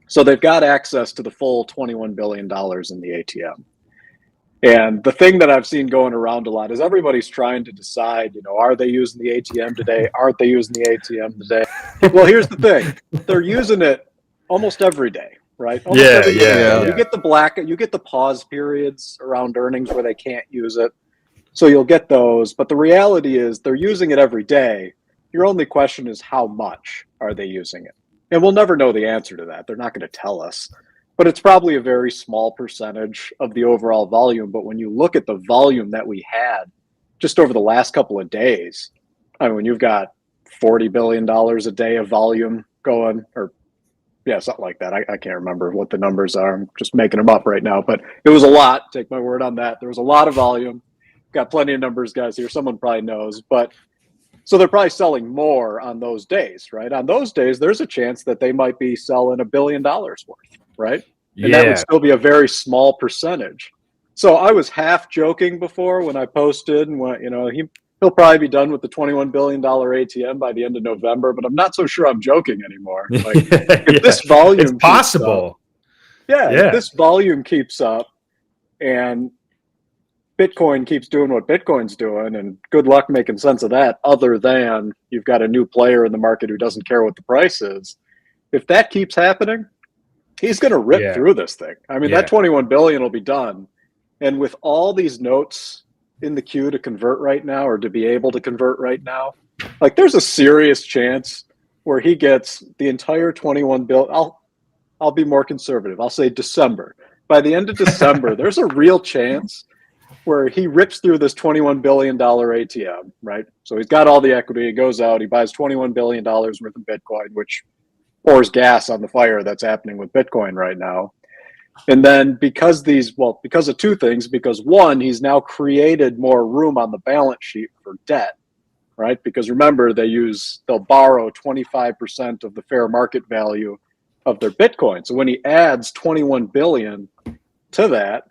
So they've got access to the full $21 billion in the ATM. And the thing that I've seen going around a lot is everybody's trying to decide, are they using the ATM today? Aren't they using the ATM today? Well, here's the thing. They're using it almost every day, right? Almost every day. You get the pause periods around earnings where they can't use it. So you'll get those. But the reality is they're using it every day. Your only question is how much are they using it? And we'll never know the answer to that. They're not going to tell us. But it's probably a very small percentage of the overall volume. But when you look at the volume that we had just over the last couple of days, I mean, when you've got $40 billion a day of volume going, or something like that. I can't remember what the numbers are. I'm just making them up right now. But it was a lot. Take my word on that. There was a lot of volume. Got plenty of numbers, guys, here. Someone probably knows. But so they're probably selling more on those days, right? On those days, there's a chance that they might be selling $1 billion worth, right? And that would still be a very small percentage. So I was half joking before when I posted, and he'll probably be done with the $21 billion ATM by the end of November, but I'm not so sure I'm joking anymore. Like, if this volume it's possible. If this volume keeps up and Bitcoin keeps doing what Bitcoin's doing, and good luck making sense of that, other than you've got a new player in the market who doesn't care what the price is. If that keeps happening, he's going to rip through this thing. I mean, that 21 billion will be done. And with all these notes in the queue to convert right now, or to be able to convert right now, like, there's a serious chance where he gets the entire 21 billion. I'll be more conservative. I'll say December. By the end of December, there's a real chance where he rips through this $21 billion ATM, right? So he's got all the equity. He goes out, he buys $21 billion worth of Bitcoin, which pours gas on the fire that's happening with Bitcoin right now. And then because of two things, because one, he's now created more room on the balance sheet for debt, right? Because remember, they'll borrow 25% of the fair market value of their Bitcoin. So when he adds 21 billion to that,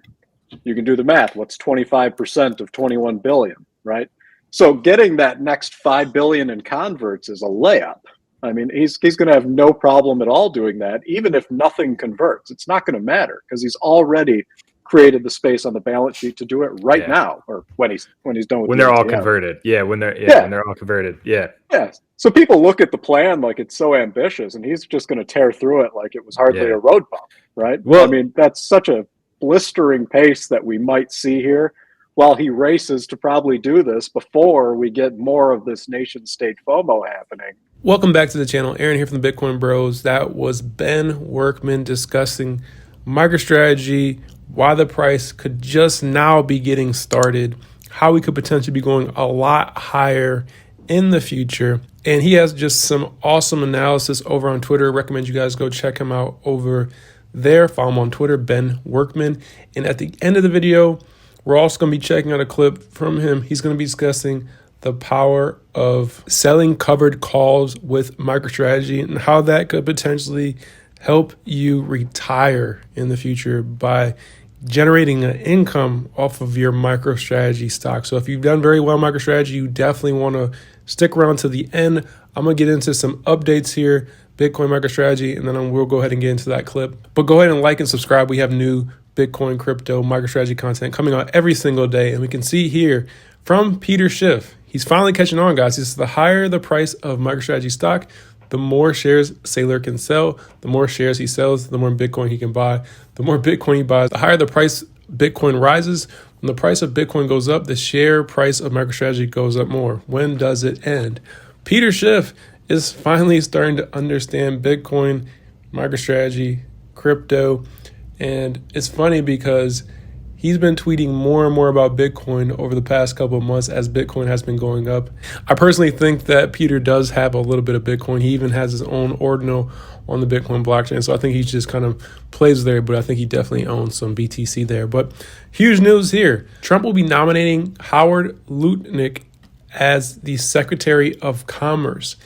you can do the math. What's 25% of 21 billion, right? So getting that next 5 billion in converts is a layup. I mean, he's going to have no problem at all doing that, even if nothing converts. It's not going to matter because he's already created the space on the balance sheet to do it right now, or when he's done with when they're all converted. When they're all converted. Yeah. So people look at the plan like it's so ambitious, and he's just going to tear through it like it was hardly a road bump, right? Well, I mean, that's such a blistering pace that we might see here, while he races to probably do this before we get more of this nation state FOMO happening. Welcome back to the channel. Aaron here from the Bitcoin Bros. That was Ben Werkman discussing MicroStrategy, why the price could just now be getting started, how we could potentially be going a lot higher in the future. And he has just some awesome analysis over on Twitter. Recommend you guys go check him out over there. Follow him on Twitter, Ben Werkman. And at the end of the video, we're also going to be checking out a clip from him. He's going to be discussing the power of selling covered calls with MicroStrategy and how that could potentially help you retire in the future by generating an income off of your MicroStrategy stock. So if you've done very well MicroStrategy, you definitely want to stick around to the end. I'm going to get into some updates here, Bitcoin MicroStrategy, and then we'll go ahead and get into that clip. But go ahead and like and subscribe. We have new Bitcoin, crypto, MicroStrategy content coming out every single day. And we can see here from Peter Schiff, he's finally catching on, guys. He says the higher the price of MicroStrategy stock, the more shares Saylor can sell. The more shares he sells, the more Bitcoin he can buy. The more Bitcoin he buys, the higher the price Bitcoin rises. When the price of Bitcoin goes up, the share price of MicroStrategy goes up more. When does it end? Peter Schiff is finally starting to understand Bitcoin, MicroStrategy, crypto. And it's funny because he's been tweeting more and more about Bitcoin over the past couple of months as Bitcoin has been going up. I personally think that Peter does have a little bit of Bitcoin. He even has his own ordinal on the Bitcoin blockchain. So I think he just kind of plays there, but I think he definitely owns some BTC there. But huge news here. Trump will be nominating Howard Lutnick as the Secretary of Commerce.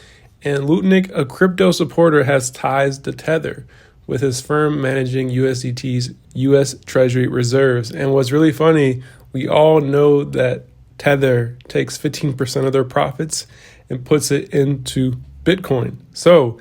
And Lutnick, a crypto supporter, has ties to Tether, with his firm managing USDT's U.S. Treasury reserves. And what's really funny, we all know that Tether takes 15% of their profits and puts it into Bitcoin. So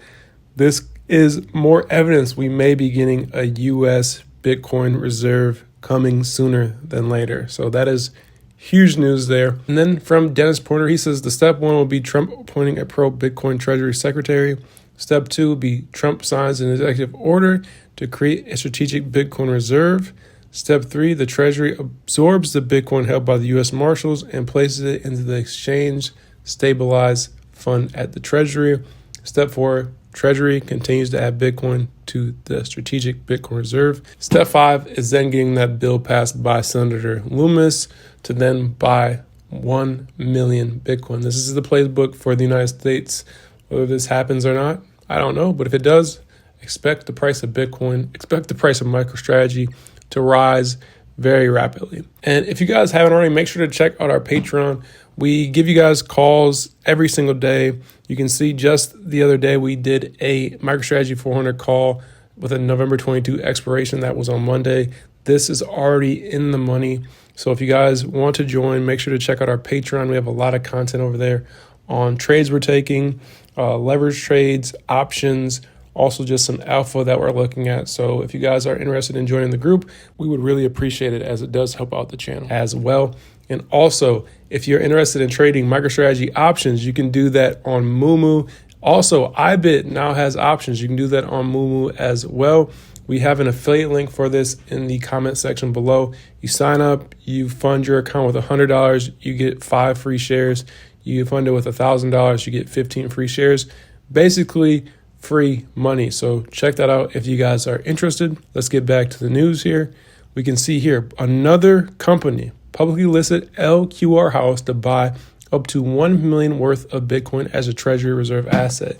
this is more evidence we may be getting a U.S. Bitcoin reserve coming sooner than later. So that is huge news there. And then from Dennis Porter, he says the step one will be Trump appointing a pro-Bitcoin Treasury Secretary. Step two will be Trump signs an executive order to create a strategic Bitcoin reserve. Step three, the Treasury absorbs the Bitcoin held by the U.S. Marshals and places it into the exchange stabilized fund at the Treasury. Step four, Treasury continues to add Bitcoin to the strategic Bitcoin reserve. Step five is then getting that bill passed by Senator Loomis to then buy 1 million Bitcoin. This is the playbook for the United States. Whether this happens or not, I don't know. But if it does, expect the price of Bitcoin, expect the price of MicroStrategy to rise very rapidly. And if you guys haven't already, make sure to check out our Patreon. We give you guys calls every single day. You can see just the other day we did a MicroStrategy 400 call with a November 22 expiration. That was on Monday. This is already in the money. So if you guys want to join, make sure to check out our Patreon. We have a lot of content over there on trades we're taking, leverage trades, options, also just some alpha that we're looking at. So if you guys are interested in joining the group, we would really appreciate it, as it does help out the channel as well. And also, if you're interested in trading MicroStrategy options, you can do that on MooMoo. Also, iBit now has options. You can do that on MooMoo as well. We have an affiliate link for this in the comment section below. You sign up, you fund your account with $100, you get 5 free shares. You fund it with $1,000, you get 15 free shares. Basically, free money. So check that out if you guys are interested. Let's get back to the news here. We can see here another company, publicly listed LQR House, to buy up to 1 million worth of Bitcoin as a treasury reserve asset.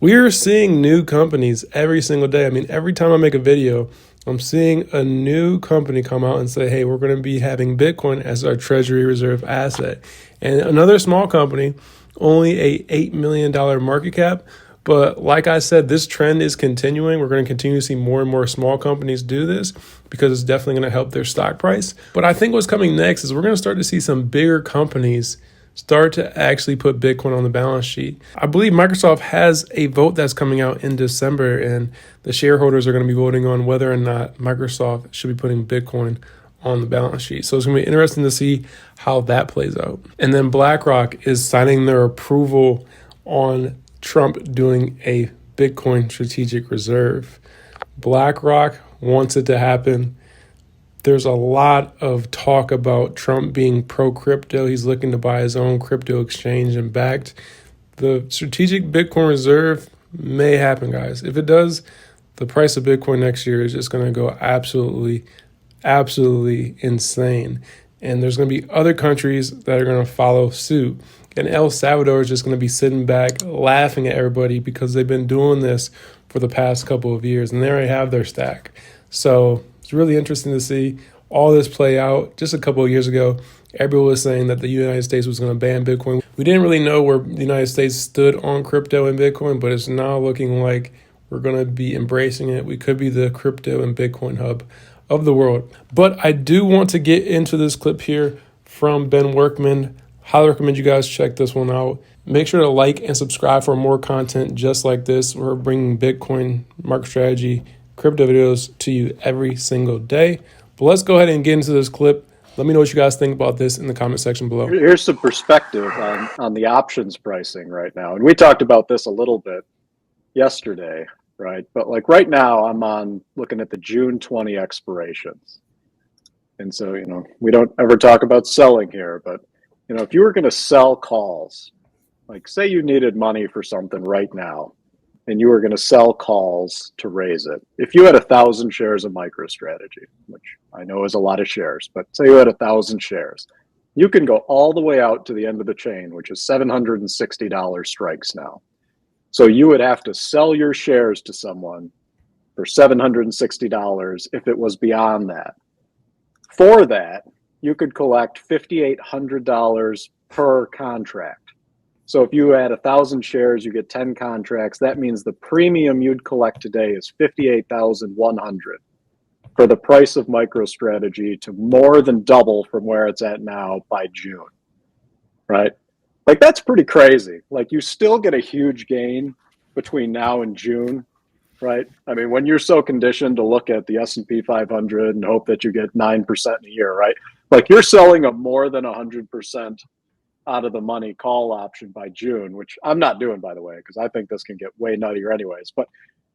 We're seeing new companies every single day. I mean, every time I make a video, I'm seeing a new company come out and say, hey, we're going to be having Bitcoin as our treasury reserve asset. And another small company, only a $8 million market cap. But like I said, this trend is continuing. We're going to continue to see more and more small companies do this because it's definitely going to help their stock price. But I think what's coming next is we're going to start to see some bigger companies start to actually put Bitcoin on the balance sheet. I believe Microsoft has a vote that's coming out in December, and the shareholders are going to be voting on whether or not Microsoft should be putting Bitcoin on the balance sheet. So it's going to be interesting to see how that plays out. And then BlackRock is signing their approval on Trump doing a Bitcoin strategic reserve. BlackRock wants it to happen. There's a lot of talk about Trump being pro-crypto. He's looking to buy his own crypto exchange and backed. The strategic Bitcoin reserve may happen, guys. If it does, the price of Bitcoin next year is just going to go absolutely insane. And there's going to be other countries that are going to follow suit. And El Salvador is just going to be sitting back laughing at everybody because they've been doing this for the past couple of years and they already have their stack. So it's really interesting to see all this play out. Just a couple of years ago, everyone was saying that the United States was going to ban Bitcoin. We didn't really know where the United States stood on crypto and Bitcoin, but it's now looking like we're going to be embracing it. We could be the crypto and Bitcoin hub of the world. But I do want to get into this clip here from Ben Werkman. Highly recommend you guys check this one out. Make sure to like and subscribe for more content just like this. We're bringing Bitcoin, MicroStrategy, crypto videos to you every single day. But let's go ahead and get into this clip. Let me know what you guys think about this in the comment section below. Here's some perspective on the options pricing right now. And we talked about this a little bit yesterday, right? But like right now, I'm on looking at the June 20 expirations. And so, we don't ever talk about selling here, but if you were going to sell calls, like say you needed money for something right now, and you were going to sell calls to raise it. If you had 1,000 shares of MicroStrategy, which I know is a lot of shares, but say you had 1,000 shares, you can go all the way out to the end of the chain, which is $760 strikes now. So you would have to sell your shares to someone for $760 if it was beyond that. For that, you could collect $5,800 per contract. So if you had 1,000 shares, you get 10 contracts. That means the premium you'd collect today is $58,100 for the price of MicroStrategy, to more than double from where it's at now by June, right? Like that's pretty crazy. Like you still get a huge gain between now and June, right? I mean, when you're so conditioned to look at the S&P 500 and hope that you get 9% in a year, right? Like you're selling a more than 100% out of the money call option by June, which I'm not doing, by the way, because I think this can get way nuttier anyways. But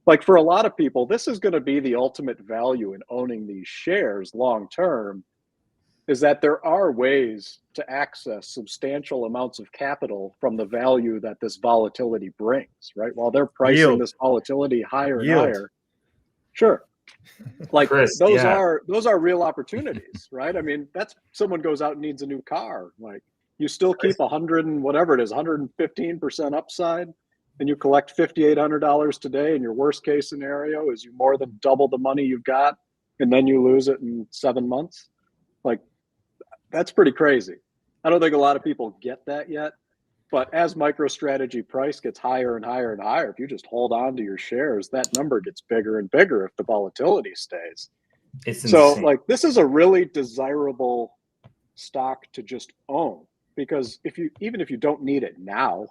like for a lot of people, this is going to be the ultimate value in owning these shares long term, is that there are ways to access substantial amounts of capital from the value that this volatility brings, right? While they're pricing Yield. this volatility higher and Yield. higher. Sure. Like Chris, those yeah. are real opportunities, right? I mean, that's someone goes out and needs a new car. Like you still keep 100 and whatever it is, 115% upside, and you collect $5,800 today. And your worst case scenario is you more than double the money you've got, and then you lose it in 7 months. Like that's pretty crazy. I don't think a lot of people get that yet. But as MicroStrategy price gets higher and higher and higher, if you just hold on to your shares, that number gets bigger and bigger if the volatility stays. It's So insane. like this is a really desirable stock to just own, because even if you don't need it now,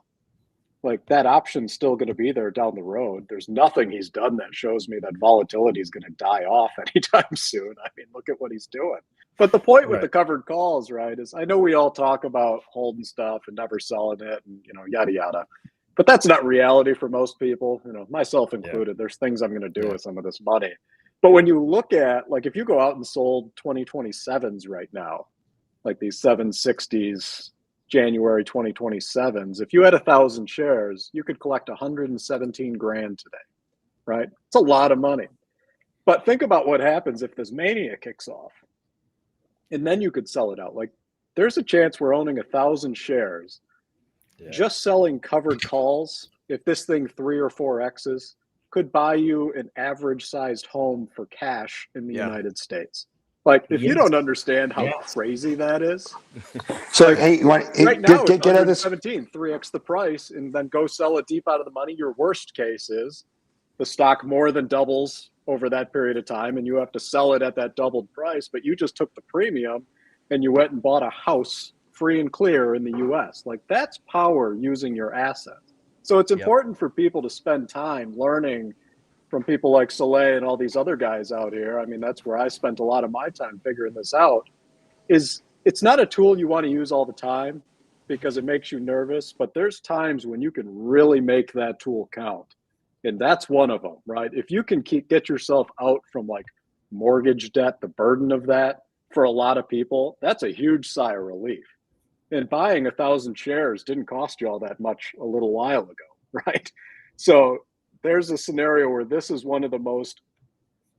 like that option's still going to be there down the road. There's nothing he's done that shows me that volatility is going to die off anytime soon. I mean, look at what he's doing. But the point with the covered calls, right, is I know we all talk about holding stuff and never selling it and, yada, yada. But that's not reality for most people, myself included. There's things I'm going to do with some of this money. But when you look at, like, if you go out and sold 2027s right now, like these 760s, January 2027s, if you had 1,000 shares, you could collect 117 grand today, right? It's a lot of money. But think about what happens if this mania kicks off. And then you could sell it out. Like there's a chance we're owning 1,000 shares, just selling covered calls. If this thing 3 or 4X's, could buy you an average sized home for cash in the United States. Like if you don't understand how crazy that is. So hey, you want right now get out of this 17, 3X the price, and then go sell it deep out of the money. Your worst case is the stock more than doubles over that period of time, and you have to sell it at that doubled price, but you just took the premium and you went and bought a house free and clear in the US. Like that's power using your assets. So it's important for people to spend time learning from people like Soleil and all these other guys out here. I mean, that's where I spent a lot of my time figuring this out. Is it's not a tool you want to use all the time because it makes you nervous, but there's times when you can really make that tool count. And that's one of them, right? If you can get yourself out from like mortgage debt, the burden of that for a lot of people, that's a huge sigh of relief. And buying 1,000 shares didn't cost you all that much a little while ago, right? So there's a scenario where this is one of the most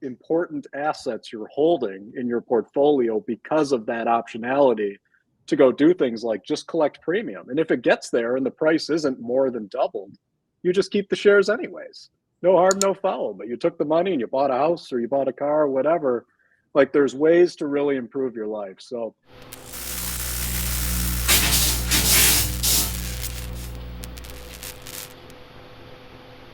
important assets you're holding in your portfolio because of that optionality to go do things like just collect premium. And if it gets there and the price isn't more than doubled, you just keep the shares anyways. No harm, no foul. But you took the money and you bought a house or you bought a car or whatever. Like there's ways to really improve your life. So